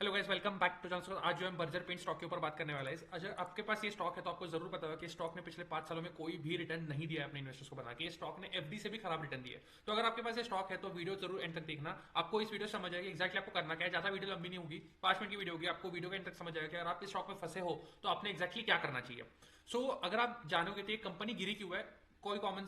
Hello guys, welcome back to Johnson. आज जो हम बर्जर पेंट स्टॉक के ऊपर बात करने वाला है। अगर आपके पास ये स्टॉक है तो आपको जरूर पता होगा कि स्टॉक ने पिछले 5 सालों में कोई भी रिटर्न नहीं दिया है अपने इन्वेस्टर्स को बना के। ये स्टॉक ने एफडी से भी खराब रिटर्न दिए। तो अगर आपके पास ये स्टॉक है तो वीडियो जरूर एंड तक देखना। आपको इस वीडियो से समझ आएगी एक्जैक्टली आपको करना क्या है। ज्यादा वीडियो लंबी नहीं होगी, 5 मिनट की वीडियो होगी। आपको वीडियो के एंड तक समझ आएगा कि अगर आप इस स्टॉक में फंसे हो तो आपने एक्जैक्टली क्या करना चाहिए। सो अगर आप जानोगे तो ये कंपनी गिरी क्यों है, कोई कॉमन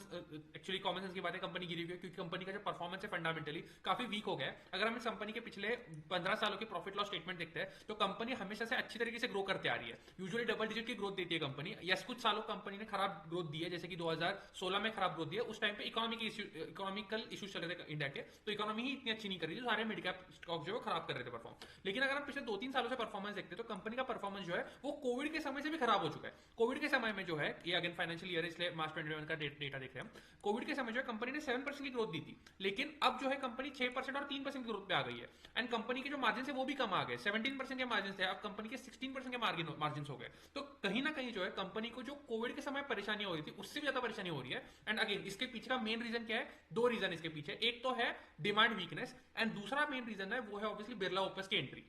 एक्चुअली कॉमन सेंस की बात है। कंपनी गिरी हुई है क्योंकि कंपनी का जो परफॉर्मेंस है फंडामेंटली काफी वीक हो गया है। अगर हम इस कंपनी के पिछले 15 सालों के प्रॉफिट लॉस स्टेटमेंट देखते हैं तो कंपनी हमेशा से अच्छी तरीके से ग्रो करते आ रही है। यूजुअली डबल डिजिट की ग्रोथ देती है कंपनी। यस, कुछ सालों कंपनी ने खराब ग्रोथ दी है, जैसे कि 2016 में खराब ग्रोथ दी है। उस टाइम पे इकोनॉमिकल इश्यूज चल रहे थे इंडिया के, तो इकोनॉमी ही इतनी अच्छी नहीं कर रही थी, सारे मिड कैप स्टॉक जो है खराब कर रहे थे परफॉर्म। लेकिन अगर हम पिछले 2-3 सालों से परफॉर्मेंस देखते हैं तो कंपनी का परफॉर्मेंस जो है वो कोविड के समय से भी खराब हो चुका है। कोविड के समय में जो है, ये अगेन फाइनेंशियल ईयर इसलिए मार्च 2021 का डेटा देख रहे हैं हम। कोविड के समय जो है कंपनी ने 7% की ग्रोथ दी थी, लेकिन अब जो है कंपनी 6% और 3% की ग्रोथ पे आ गई है। एंड कंपनी के जो मार्जिन है वो भी कम आ गए। 17% के मार्जिन थे, अब कंपनी के 16% के मार्जिन हो गए। तो कहीं ना कहीं जो है कंपनी को जो कोविड के समय परेशानी हो रही थी उससे भी ज्यादा परेशानी हो रही है। एंड अगेन इसके पीछे का मेन रीजन क्या है? दो रीजन इसके पीछे। एक तो है डिमांड वीकनेस एंड दूसरा मेन रीजन है वो है ऑब्वियसली बिरला ओपस की एंट्री।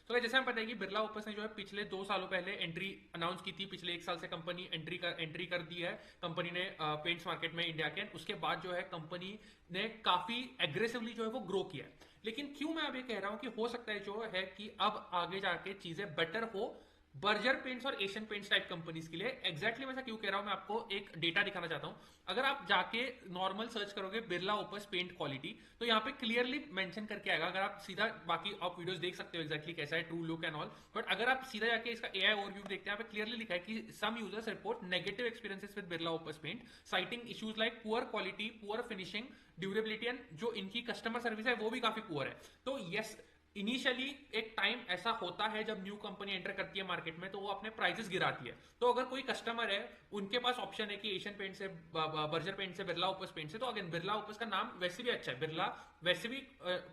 तो जैसे हम पता है कि बिरला ओपस ने जो है पिछले 2 सालों पहले एंट्री अनाउंस की थी। पिछले 1 साल से कंपनी एंट्री कर दी है कंपनी ने पेंट्स मार्केट में इंडिया के। उसके बाद जो है कंपनी ने काफी एग्रेसिवली जो है वो ग्रो किया है। लेकिन क्यों मैं अभी कह रहा हूं कि हो सकता है जो है कि अब आगे जाके चीजें बेटर हो बर्जर पेंट्स और एशियन पेंट्स टाइप कंपनीज के लिए। एग्जैक्टली मैं क्यों कह रहा हूं, मैं आपको एक डेटा दिखाना चाहता हूं। अगर आप जाके नॉर्मल सर्च करोगे बिरला ओपस पेंट क्वालिटी तो यहां पे क्लियरली मेंशन करके आएगा। अगर आप सीधा, बाकी आप वीडियोस देख सकते हो एक्जैक्टली कैसा है, true look and all, but अगर आप सीधा जाके इसका एआई ओवरव्यू देखते हैं, यहाँ पे क्लियरली लिखा है कि some users report negative experiences with Birla Opus paint citing issues like poor quality, poor finishing, durability and जो इनकी कस्टमर सर्विस है वो भी काफी पुअर है। तो यस, इनिशियली एक टाइम ऐसा होता है जब न्यू कंपनी एंटर करती है मार्केट में तो वो अपने प्राइसेस गिराती है। तो अगर कोई कस्टमर है, उनके पास ऑप्शन है कि एशियन पेंट से, बर्जर पेंट से, बिरला ओपस पेंट से, तो अगेन बिरला ओपस का नाम वैसे भी अच्छा है। बिरला वैसे भी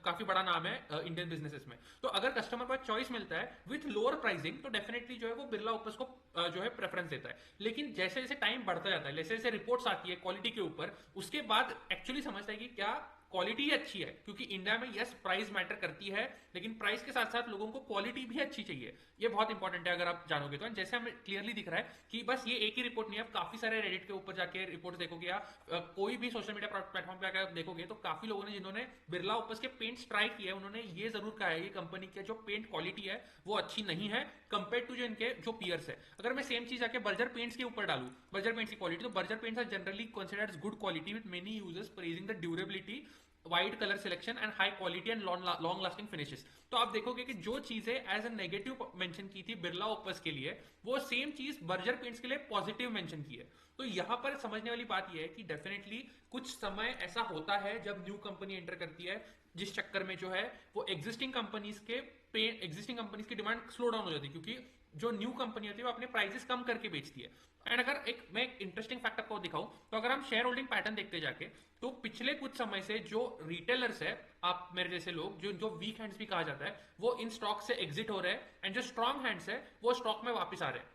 काफी बड़ा नाम है इंडियन बिजनेसेस में। तो अगर कस्टमर को चॉइस मिलता है विथ लोअर प्राइसिंग तो डेफिनेटली जो है वो बिरला ओपस को जो है प्रेफरेंस देता है। लेकिन जैसे जैसे टाइम बढ़ता जाता है, जैसे जैसे रिपोर्ट्स आती है क्वालिटी के ऊपर, उसके बाद एक्चुअली समझता है कि क्या क्वालिटी ही अच्छी है। क्योंकि इंडिया में यस प्राइस मैटर करती है, लेकिन प्राइस के साथ साथ लोगों को क्वालिटी भी अच्छी चाहिए। ये बहुत इंपॉर्टेंट है अगर आप जानोगे तो। जैसे हमें क्लियरली दिख रहा है कि बस ये एक ही रिपोर्ट नहीं है, आप काफी सारे रेडिट के ऊपर जाके रिपोर्ट देखोगे या कोई भी सोशल मीडिया प्लेटफॉर्म पे अगर देखोगे तो काफी लोगों ने जिन्होंने बिरला ओपस के पेंट्स ट्राई किए उन्होंने ये जरूर कहा है कि कंपनी के जो पेंट क्वालिटी है वो अच्छी नहीं है कंपेयर टू जो इनके जो पियर्स है। अगर मैं सेम चीज आके बर्जर पेंट्स के ऊपर डालू, बर्जर पेंट्स की क्वालिटी, तो Berger paints are generally considered good quality with many users praising the durability, wide colour selection and high quality and long lasting finishes. तो आप देखोगे कि जो चीजें एज ए नेगेटिव मेंशन की थी बिरला ओपस के लिए, वो सेम चीज बर्जर पेंट्स के लिए पॉजिटिव मेंशन की है। तो यहां पर समझने वाली बात यह है कि डेफिनेटली कुछ समय ऐसा होता है जब न्यू कंपनी एंटर करती है, जिस चक्कर में जो है वो एग्जिस्टिंग कंपनीज की डिमांड स्लो डाउन हो जाती है, क्योंकि जो न्यू कंपनी होती है वो अपने प्राइसेस कम करके बेचती है। एंड अगर मैं एक इंटरेस्टिंग फैक्ट आपको दिखाऊं तो अगर हम शेयर होल्डिंग पैटर्न देखते जाके तो पिछले कुछ समय से जो रिटेलर्स है, आप मेरे जैसे लोग जो जो वीक हैंड्स भी कहा जाता है, वो इन स्टॉक से एग्जिट हो रहे हैं एंड जो स्ट्रॉन्ग हैंड्स है वो स्टॉक में वापस आ रहे हैं।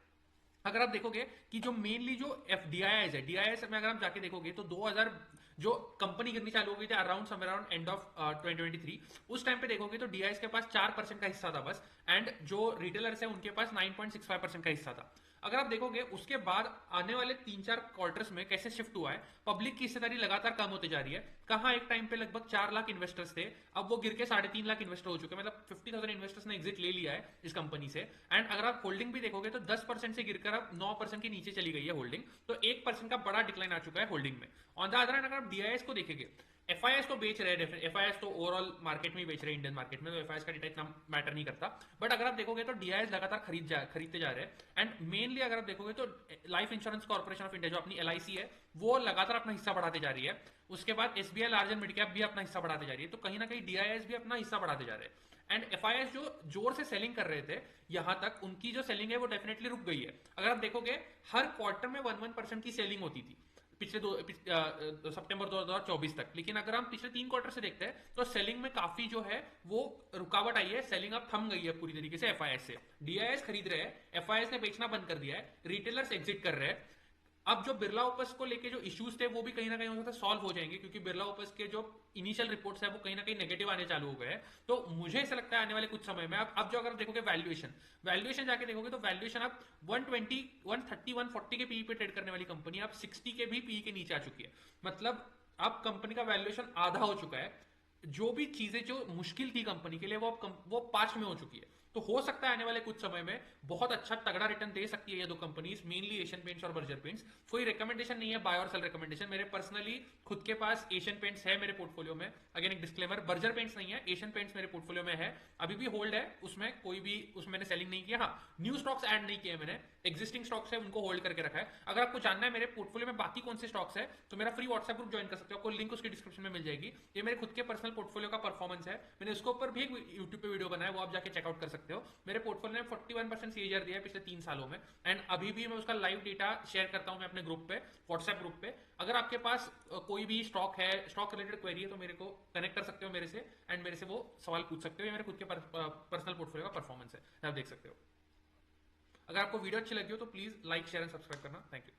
अगर आप देखोगे कि जो मेनली जो डीआईएस है, डीआईएस में अगर आप जाके देखोगे तो 2000 जो कंपनी गिरनी चालू हो गई थी around somewhere around end of 2023, उस टाइम पे देखोगे तो डीआईएस के पास 4% का हिस्सा था बस, एंड जो रिटेलर्स है उनके पास 9.65% का हिस्सा था। अगर आप देखोगे उसके बाद आने वाले 3-4 क्वार्टर्स में कैसे शिफ्ट हुआ है, पब्लिक की हिस्सेदारी लगातार कम होती जा रही है। कहां एक टाइम पे लगभग 4 लाख इन्वेस्टर्स थे, अब वो गिर के 3.5 लाख इन्वेस्टर हो चुके हैं। मतलब 50,000 इन्वेस्टर्स ने एग्जिट ले लिया है इस कंपनी से। एंड अगर आप होल्डिंग भी देखोगे तो 10% से गिरकर अब 9% के नीचे चली गई है होल्डिंग। तो 1% का बड़ा डिक्लाइन आ चुका है होल्डिंग में। ऑन द अदर हैंड अगर आप डीआईएस को देखेंगे, एफआईएस तो बेच रहे हैं, एफआईएस तो ओवरऑल मार्केट में ही बेच रहे हैं इंडियन मार्केट में, तो एफआईएस का डेटा इतना मैटर नहीं करता। बट अगर आप देखोगे तो डीआईएस लगातार खरीदते जा रहे हैं। एंड मेनली अगर आप देखोगे तो life insurance corporation of India जो अपनी एलआईसी है वो लगातार अपना हिस्सा बढ़ाते जा रही है। उसके बाद SBI large and mid cap भी अपना हिस्सा बढ़ाते जा रही है। तो कहीं ना कहीं डीआईएस भी अपना हिस्सा बढ़ाते जा रहे हैं। एंड एफआईएस जो जोर से सेलिंग कर रहे थे यहां तक, उनकी जो सेलिंग है वो डेफिनेटली रुक गई है। अगर आप देखोगे हर क्वार्टर में 1% की सेलिंग होती थी पिछले सितंबर 2024 तक। लेकिन अगर हम पिछले 3 क्वार्टर से देखते हैं तो सेलिंग में काफी जो है वो रुकावट आई है, सेलिंग अब थम गई है पूरी तरीके से एफआईएस से। डीआईएस खरीद रहे हैं, एफआईएस ने बेचना बंद कर दिया है, रिटेलर्स एग्जिट कर रहे हैं। अब जो बिरला ओपस को लेके जो इश्यूज थे वो भी कहीं ना कहीं हो सकता है सॉल्व हो जाएंगे, क्योंकि बिरला ओपस के जो इनिशियल रिपोर्ट्स है वो कहीं ना कहीं नेगेटिव आने चालू हो गए हैं। तो मुझे ऐसा लगता है आने वाले कुछ समय में अब जो अगर देखोगे वैल्यूएशन वैल्यूएशन जाके देखोगे तो वैल्यूएशन अब 120 130 140 के पी पे ट्रेड करने वाली कंपनी अब 60 के भी पी के नीचे आ चुकी है। मतलब अब कंपनी का वैल्यूएशन आधा हो चुका है। जो भी चीजें जो मुश्किल थी कंपनी के लिए वो पांच में हो चुकी है। तो हो सकता है आने वाले कुछ समय में बहुत अच्छा तगड़ा रिटर्न दे सकती है ये दो कंपनीज, मेनली एशियन पेंट्स और बर्जर पेंट्स। कोई रिकमेंडेशन नहीं है बाय और सेल रिकमेंडेशन, मेरे पर्सनली खुद के पास एशियन पेंट्स है मेरे पोर्टफोलियो में। अगेन एक डिस्क्लेमर, बर्जर पेंट्स नहीं है, एशियन पेंट्स मेरे पोर्टफोलियो में है, अभी भी होल्ड है, उसमें कोई भी उसमें मैंने सेलिंग नहीं किया। हाँ, न्यू स्टॉक्स ऐड नहीं किए मैंने, एक्जिस्टिंग स्टॉक्स है उनको होल्ड करके रखा है। अगर आपको जानना है मेरे पोर्टफोलियो में बाकी कौन से स्टॉक्स है तो मेरा फ्री व्हाट्सएप ग्रुप ज्वाइन कर सकते हो, आपको लिंक उसकी डिस्क्रिप्शन में मिल जाएगी। ये मेरे खुद के पर्सनल पोर्टफोलियो का परफॉर्मेंस है, मैंने उसके ऊपर भी एक यूट्यूब पे वीडियो बनाया, वो आप जाके चेकआउट कर सकते हो। मेरे पोर्टफोलियो ने 41% सीएजीआर दिया है पिछले 3 सालों में, एंड अभी भी मैं उसका लाइव डेटा शेयर करता हूं मैं अपने ग्रुप पे, व्हाट्सएप ग्रुप पे। अगर आपके पास कोई भी स्टॉक है, स्टॉक रिलेटेड क्वेरी है, तो मेरे को कनेक्ट कर सकते हो मेरे से, एंड मेरे से वो सवाल पूछ सकते हो। ये मेरे खुद के पर्सनल पोर्टफोलियो का परफॉर्मेंस है, आप देख सकते हो। अगर आपको वीडियो अच्छी लगी हो तो please like share and subscribe करना। Thank you.